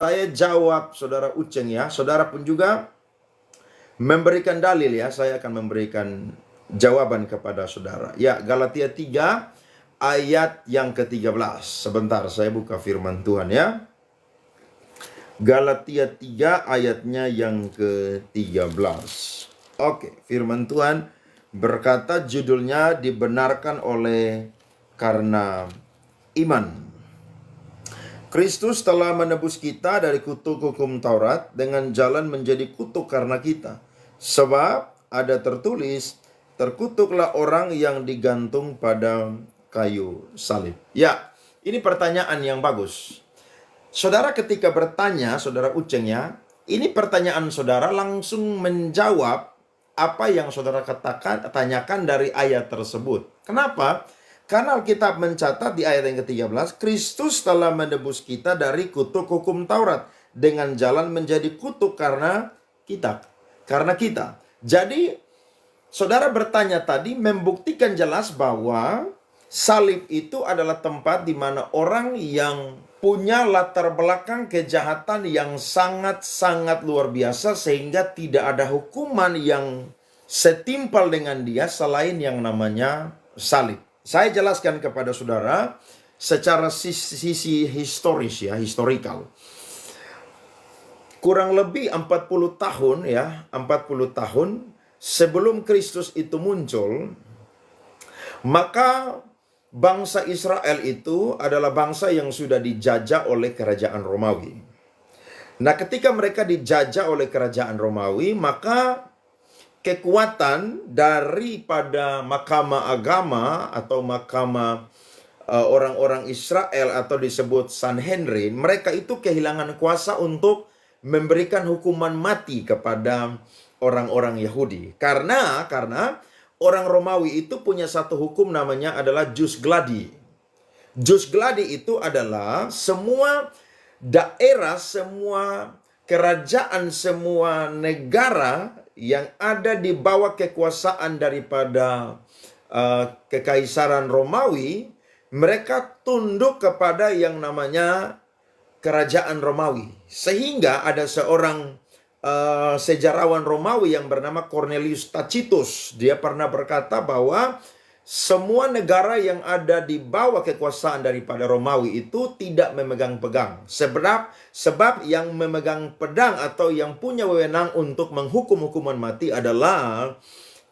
Saya jawab saudara Uceng ya. Saudara pun juga memberikan dalil ya. Saya akan memberikan jawaban kepada saudara. Ya, Galatia 3 ayat yang ke-13. Sebentar, saya buka firman Tuhan ya. Galatia 3 ayatnya yang ke-13. Oke, firman Tuhan berkata, judulnya dibenarkan oleh karena iman. Kristus telah menebus kita dari kutuk hukum Taurat dengan jalan menjadi kutuk karena kita. Sebab ada tertulis, terkutuklah orang yang digantung pada kayu salib. Ya, ini pertanyaan yang bagus. Saudara ketika bertanya, saudara Uceng ya, ini pertanyaan saudara langsung menjawab apa yang saudara tanyakan dari ayat tersebut. Kenapa? Karena Alkitab mencatat di ayat yang ke-13, Kristus telah menebus kita dari kutuk hukum Taurat dengan jalan menjadi kutuk karena kita. Karena kita. Jadi, saudara bertanya tadi membuktikan jelas bahwa salib itu adalah tempat di mana orang yang punya latar belakang kejahatan yang sangat-sangat luar biasa sehingga tidak ada hukuman yang setimpal dengan dia selain yang namanya salib. Saya jelaskan kepada saudara secara sisi historis ya, historical. Kurang lebih 40 tahun ya, 40 tahun sebelum Kristus itu muncul, maka bangsa Israel itu adalah bangsa yang sudah dijajah oleh kerajaan Romawi. Nah, ketika mereka dijajah oleh kerajaan Romawi, maka kekuatan daripada mahkamah agama atau mahkamah orang-orang Israel atau disebut Sanhedrin, mereka itu kehilangan kuasa untuk memberikan hukuman mati kepada orang-orang Yahudi. Karena orang Romawi itu punya satu hukum namanya adalah jus gladi. Jus gladi itu adalah semua daerah, semua kerajaan, semua negara yang ada di bawah kekuasaan daripada kekaisaran Romawi, mereka tunduk kepada yang namanya kerajaan Romawi. Sehingga ada seorang sejarawan Romawi yang bernama Cornelius Tacitus. Dia pernah berkata bahwa semua negara yang ada di bawah kekuasaan daripada Romawi itu tidak memegang pedang. Sebab yang memegang pedang atau yang punya wewenang untuk menghukum hukuman mati adalah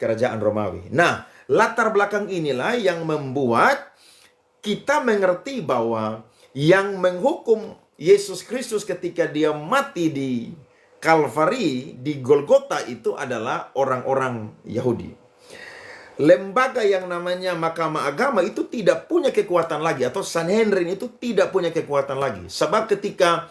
kerajaan Romawi. Nah, latar belakang inilah yang membuat kita mengerti bahwa yang menghukum Yesus Kristus ketika dia mati di Kalvari, di Golgota itu adalah orang-orang Yahudi. Lembaga yang namanya mahkamah agama itu tidak punya kekuatan lagi, atau Sanhedrin itu tidak punya kekuatan lagi. Sebab ketika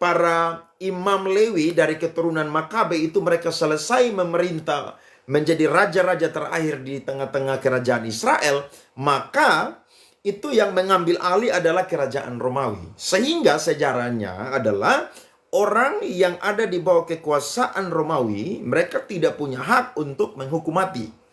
para imam Lewi dari keturunan Makabe itu mereka selesai memerintah menjadi raja-raja terakhir di tengah-tengah kerajaan Israel, maka itu yang mengambil alih adalah kerajaan Romawi. Sehingga sejarahnya adalah orang yang ada di bawah kekuasaan Romawi, mereka tidak punya hak untuk menghukum mati.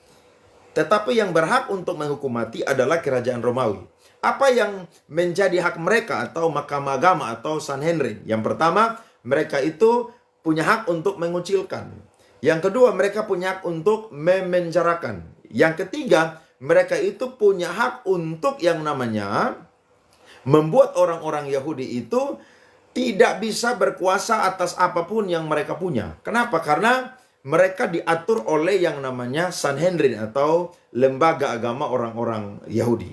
Tetapi yang berhak untuk menghukum mati adalah kerajaan Romawi. Apa yang menjadi hak mereka atau mahkamah agama atau Sanhedrin? Yang pertama, mereka itu punya hak untuk mengucilkan. Yang kedua, mereka punya hak untuk memenjarakan. Yang ketiga, mereka itu punya hak untuk yang namanya membuat orang-orang Yahudi itu tidak bisa berkuasa atas apapun yang mereka punya. Kenapa? Karena mereka diatur oleh yang namanya Sanhedrin atau lembaga agama orang-orang Yahudi.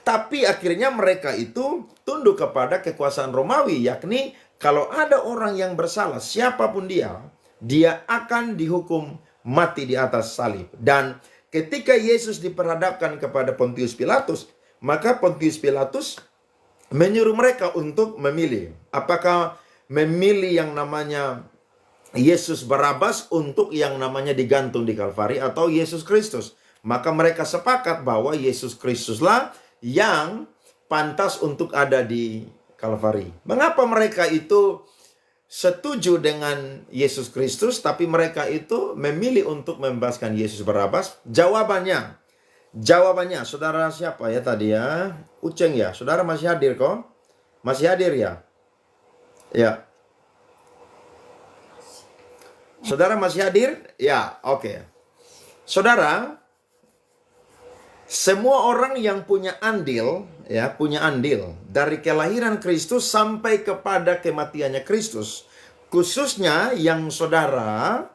Tapi akhirnya mereka itu tunduk kepada kekuasaan Romawi, yakni kalau ada orang yang bersalah, siapapun dia akan dihukum mati di atas salib. Dan ketika Yesus diperhadapkan kepada Pontius Pilatus, maka Pontius Pilatus menyuruh mereka untuk memilih. Apakah memilih yang namanya Yesus Barabas untuk yang namanya digantung di Kalvari atau Yesus Kristus. Maka mereka sepakat bahwa Yesus Kristuslah yang pantas untuk ada di Kalvari. Mengapa mereka itu setuju dengan Yesus Kristus tapi mereka itu memilih untuk membebaskan Yesus Barabas? Jawabannya saudara siapa ya tadi ya? Uceng ya. Saudara masih hadir kok? Masih hadir ya? Ya. Saudara masih hadir? Ya, oke. Saudara, semua orang yang punya andil, ya, punya andil dari kelahiran Kristus sampai kepada kematiannya Kristus, khususnya yang saudara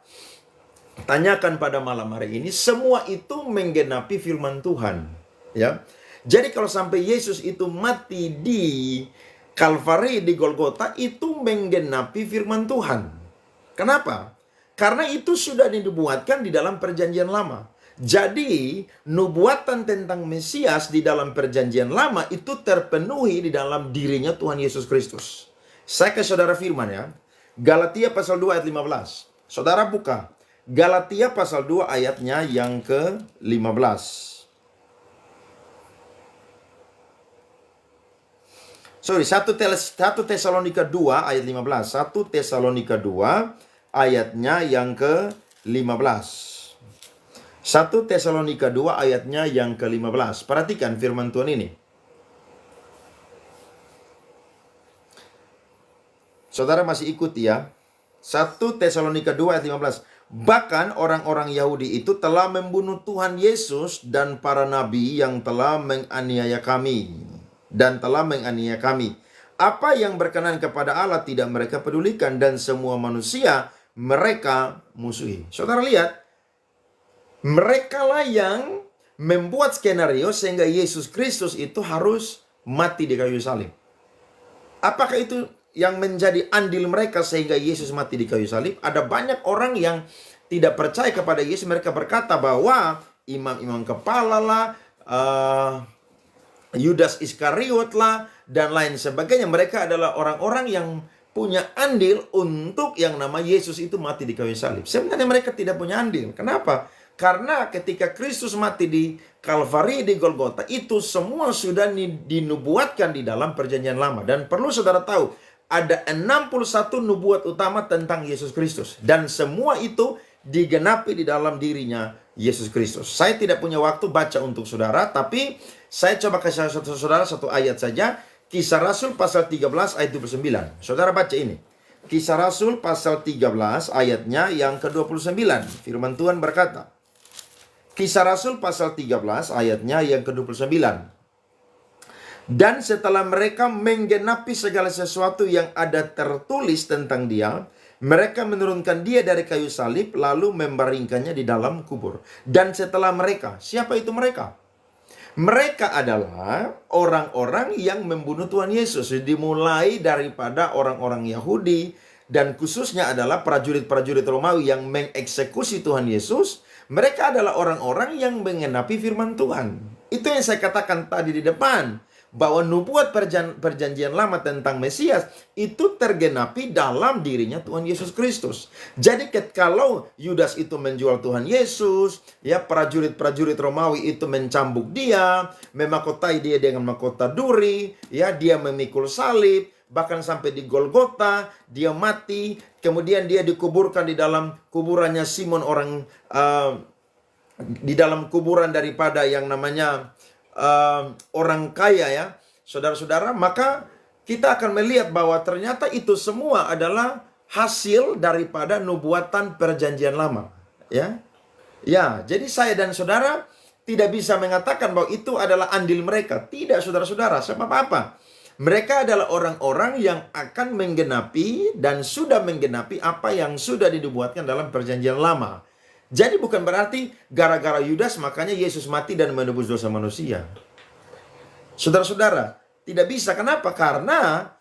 tanyakan pada malam hari ini, semua itu menggenapi firman Tuhan, ya. Jadi kalau sampai Yesus itu mati di Kalvari, di Golgota, itu menggenapi firman Tuhan. Kenapa? Karena itu sudah dinubuatkan di dalam perjanjian lama. Jadi, nubuatan tentang Mesias di dalam perjanjian lama itu terpenuhi di dalam dirinya Tuhan Yesus Kristus. Saya ke saudara firman ya. Galatia pasal 2 ayat 15. Saudara buka. Galatia pasal 2 ayatnya yang ke-15. Sorry, 1 Tesalonika 2 ayat 15. 1 Tesalonika 2 ayatnya yang ke-15. 1 Tesalonika 2 ayatnya yang ke-15. Perhatikan firman Tuhan ini. Saudara masih ikuti ya. 1 Tesalonika 2 ayat 15. Bahkan orang-orang Yahudi itu telah membunuh Tuhan Yesus dan para nabi yang telah menganiaya kami. Apa yang berkenan kepada Allah tidak mereka pedulikan, dan semua manusia mereka musuhi. Saudara lihat, mereka lah yang membuat skenario sehingga Yesus Kristus itu harus mati di kayu salib. Apakah itu yang menjadi andil mereka sehingga Yesus mati di kayu salib? Ada banyak orang yang tidak percaya kepada Yesus. Mereka berkata bahwa imam-imam kepala lah, Yudas Iskariot lah, dan lain sebagainya. Mereka adalah orang-orang yang punya andil untuk yang nama Yesus itu mati di kayu salib. Sebenarnya mereka tidak punya andil. Kenapa? Karena ketika Kristus mati di Kalvari, di Golgota, itu semua sudah dinubuatkan di dalam perjanjian lama. Dan perlu saudara tahu, ada 61 nubuat utama tentang Yesus Kristus. Dan semua itu digenapi di dalam dirinya Yesus Kristus. Saya tidak punya waktu baca untuk saudara, tapi saya coba kasih saudara satu ayat saja. Kisah Rasul pasal 13 ayat 29. Saudara baca ini. Kisah Rasul pasal 13 ayatnya yang ke-29. Firman Tuhan berkata. Kisah Rasul pasal 13 ayatnya yang ke-29. Dan setelah mereka menggenapi segala sesuatu yang ada tertulis tentang dia, mereka menurunkan dia dari kayu salib lalu membaringkannya di dalam kubur. Dan setelah mereka, siapa itu mereka? Mereka adalah orang-orang yang membunuh Tuhan Yesus. Dimulai daripada orang-orang Yahudi, dan khususnya adalah prajurit-prajurit Romawi yang mengeksekusi Tuhan Yesus. Mereka adalah orang-orang yang mengenapi firman Tuhan. Itu yang saya katakan tadi di depan, bahwa nubuat perjanjian lama tentang Mesias itu tergenapi dalam dirinya Tuhan Yesus Kristus. Jadi kalau Yudas itu menjual Tuhan Yesus, ya, prajurit-prajurit Romawi itu mencambuk dia, memakotai dia dengan mahkota duri, ya, dia memikul salib, bahkan sampai di Golgota dia mati, kemudian dia dikuburkan di dalam kuburannya Simon di dalam kuburan daripada yang namanya orang kaya, ya, saudara-saudara. Maka kita akan melihat bahwa ternyata itu semua adalah hasil daripada nubuatan perjanjian lama, ya. Ya, jadi saya dan saudara tidak bisa mengatakan bahwa itu adalah andil mereka. Tidak, saudara-saudara. Sebab apa? Mereka adalah orang-orang yang akan menggenapi dan sudah menggenapi apa yang sudah dinubuatkan dalam perjanjian lama. Jadi bukan berarti gara-gara Yudas makanya Yesus mati dan menebus dosa manusia. Saudara-saudara, tidak bisa. Kenapa? Karena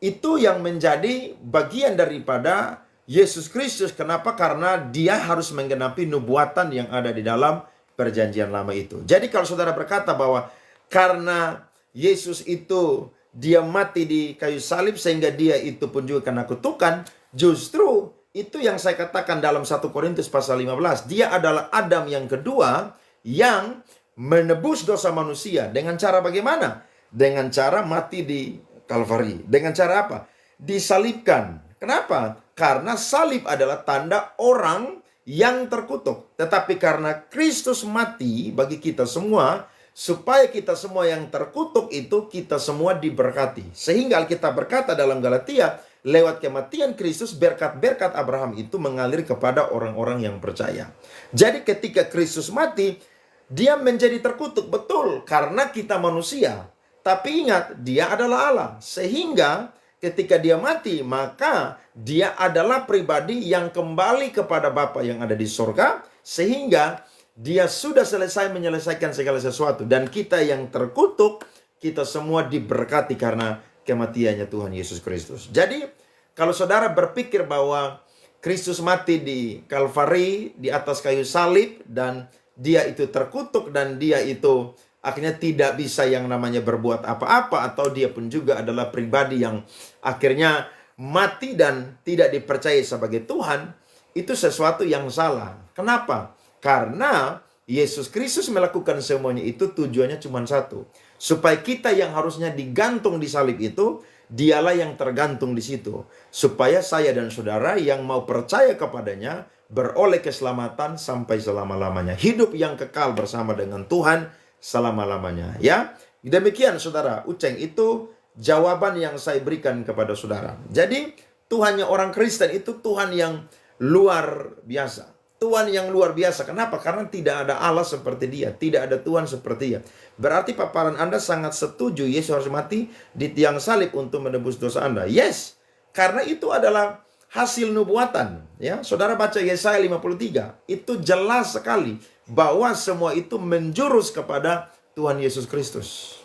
itu yang menjadi bagian daripada Yesus Kristus. Kenapa? Karena dia harus menggenapi nubuatan yang ada di dalam perjanjian lama itu. Jadi kalau saudara berkata bahwa karena Yesus itu dia mati di kayu salib sehingga dia itu pun juga kena kutukan, justru itu yang saya katakan dalam 1 Korintus pasal 15. Dia adalah Adam yang kedua yang menebus dosa manusia. Dengan cara bagaimana? Dengan cara mati di Kalvari. Dengan cara apa? Disalibkan. Kenapa? Karena salib adalah tanda orang yang terkutuk. Tetapi karena Kristus mati bagi kita semua, supaya kita semua yang terkutuk itu kita semua diberkati. Sehingga Alkitab berkata dalam Galatia lewat kematian Kristus, berkat-berkat Abraham itu mengalir kepada orang-orang yang percaya. Jadi ketika Kristus mati, dia menjadi terkutuk. Betul, karena kita manusia. Tapi ingat, dia adalah Allah. Sehingga ketika dia mati, maka dia adalah pribadi yang kembali kepada Bapa yang ada di sorga. Sehingga dia sudah selesai menyelesaikan segala sesuatu. Dan kita yang terkutuk, kita semua diberkati karena kematiannya Tuhan Yesus Kristus. Jadi, kalau saudara berpikir bahwa Kristus mati di Kalvari, di atas kayu salib, dan dia itu terkutuk, dan dia itu akhirnya tidak bisa yang namanya berbuat apa-apa, atau dia pun juga adalah pribadi yang akhirnya mati dan tidak dipercaya sebagai Tuhan, itu sesuatu yang salah. Kenapa? Karena Yesus Kristus melakukan semuanya itu tujuannya cuma satu. Supaya kita yang harusnya digantung di salib itu, dialah yang tergantung di situ. Supaya saya dan saudara yang mau percaya kepadanya, beroleh keselamatan sampai selama-lamanya. Hidup yang kekal bersama dengan Tuhan selama-lamanya. Ya, demikian saudara, Uceng, itu jawaban yang saya berikan kepada saudara. Jadi, Tuhannya orang Kristen itu Tuhan yang luar biasa. Tuhan yang luar biasa. Kenapa? Karena tidak ada Allah seperti dia. Tidak ada Tuhan seperti dia. Berarti paparan Anda sangat setuju Yesus harus mati di tiang salib untuk menebus dosa Anda. Yes. Karena itu adalah hasil nubuatan. Ya, saudara baca Yesaya 53. Itu jelas sekali bahwa semua itu menjurus kepada Tuhan Yesus Kristus.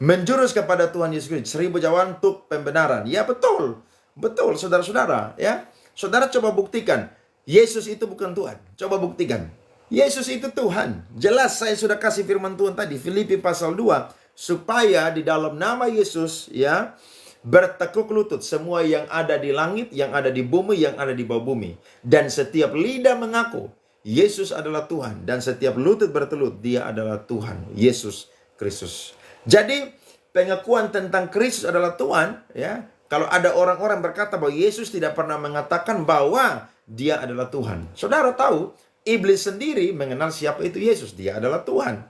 Menjurus kepada Tuhan Yesus Kristus. 1000 jawaban untuk pembenaran. Ya, betul. Betul, saudara-saudara. Ya, saudara coba buktikan. Yesus itu bukan Tuhan. Coba buktikan. Yesus itu Tuhan. Jelas saya sudah kasih firman Tuhan tadi. Filipi pasal 2. Supaya di dalam nama Yesus, ya, bertekuk lutut semua yang ada di langit, yang ada di bumi, yang ada di bawah bumi. Dan setiap lidah mengaku Yesus adalah Tuhan. Dan setiap lutut bertelut, dia adalah Tuhan. Yesus Kristus. Jadi pengakuan tentang Kristus adalah Tuhan, ya. Kalau ada orang-orang berkata bahwa Yesus tidak pernah mengatakan bahwa dia adalah Tuhan. Saudara tahu, iblis sendiri mengenal siapa itu Yesus. Dia adalah Tuhan.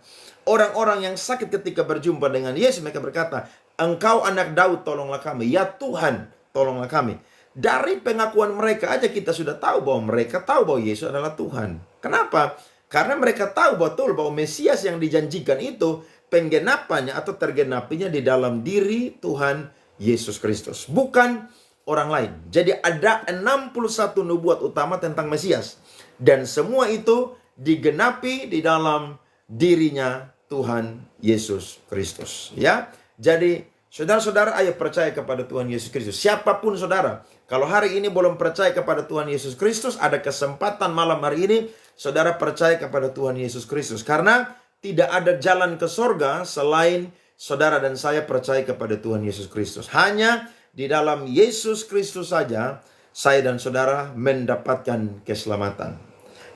Orang-orang yang sakit ketika berjumpa dengan Yesus, mereka berkata, Engkau anak Daud, tolonglah kami. Ya Tuhan, tolonglah kami. Dari pengakuan mereka aja kita sudah tahu bahwa mereka tahu bahwa Yesus adalah Tuhan. Kenapa? Karena mereka tahu betul bahwa Mesias yang dijanjikan itu penggenapannya atau tergenapinya di dalam diri Tuhan Yesus Kristus. Bukan orang lain. Jadi ada 61 nubuat utama tentang Mesias. Dan semua itu digenapi di dalam dirinya Tuhan Yesus Kristus. Ya, jadi saudara-saudara, ayo percaya kepada Tuhan Yesus Kristus. Siapapun saudara, kalau hari ini belum percaya kepada Tuhan Yesus Kristus, ada kesempatan malam hari ini saudara percaya kepada Tuhan Yesus Kristus. Karena tidak ada jalan ke sorga selain saudara dan saya percaya kepada Tuhan Yesus Kristus. Hanya di dalam Yesus Kristus saja saya dan saudara mendapatkan keselamatan.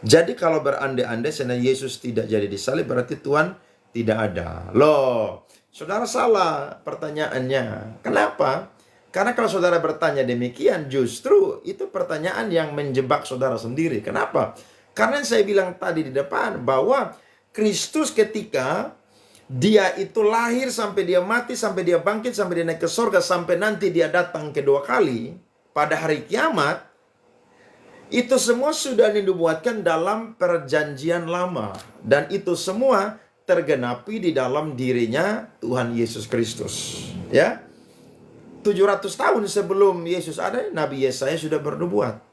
Jadi kalau berandai-andai seandainya Yesus tidak jadi disalib, berarti Tuhan tidak ada. Loh, saudara salah pertanyaannya. Kenapa? Karena kalau saudara bertanya demikian, justru itu pertanyaan yang menjebak saudara sendiri. Kenapa? Karena saya bilang tadi di depan bahwa Kristus ketika dia itu lahir, sampai dia mati, sampai dia bangkit, sampai dia naik ke surga, sampai nanti dia datang kedua kali pada hari kiamat, itu semua sudah dinubuatkan dalam perjanjian lama. Dan itu semua tergenapi di dalam dirinya Tuhan Yesus Kristus. Ya, 700 tahun sebelum Yesus ada, Nabi Yesaya sudah bernubuat.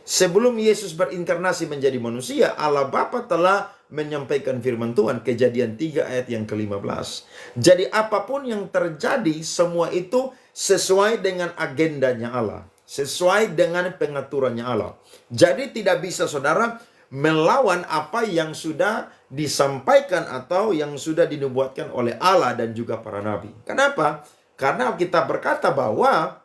Sebelum Yesus berinkarnasi menjadi manusia, Allah Bapa telah menyampaikan firman Tuhan, Kejadian 3 ayat yang ke-15. Jadi apapun yang terjadi, semua itu sesuai dengan agendanya Allah. Sesuai dengan pengaturannya Allah. Jadi tidak bisa saudara melawan apa yang sudah disampaikan atau yang sudah dinubuatkan oleh Allah dan juga para nabi. Kenapa? Karena kita berkata bahwa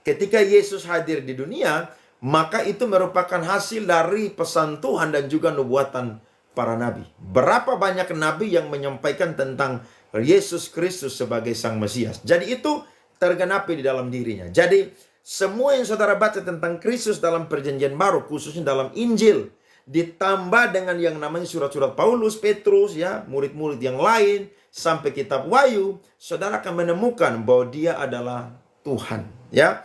ketika Yesus hadir di dunia, maka itu merupakan hasil dari pesan Tuhan dan juga nubuatan para nabi. Berapa banyak nabi yang menyampaikan tentang Yesus Kristus sebagai Sang Mesias. Jadi itu tergenapi di dalam dirinya. Jadi semua yang saudara baca tentang Kristus dalam perjanjian baru, khususnya dalam Injil, ditambah dengan yang namanya surat-surat Paulus, Petrus, ya, murid-murid yang lain, sampai kitab Wahyu, saudara akan menemukan bahwa dia adalah Tuhan, ya.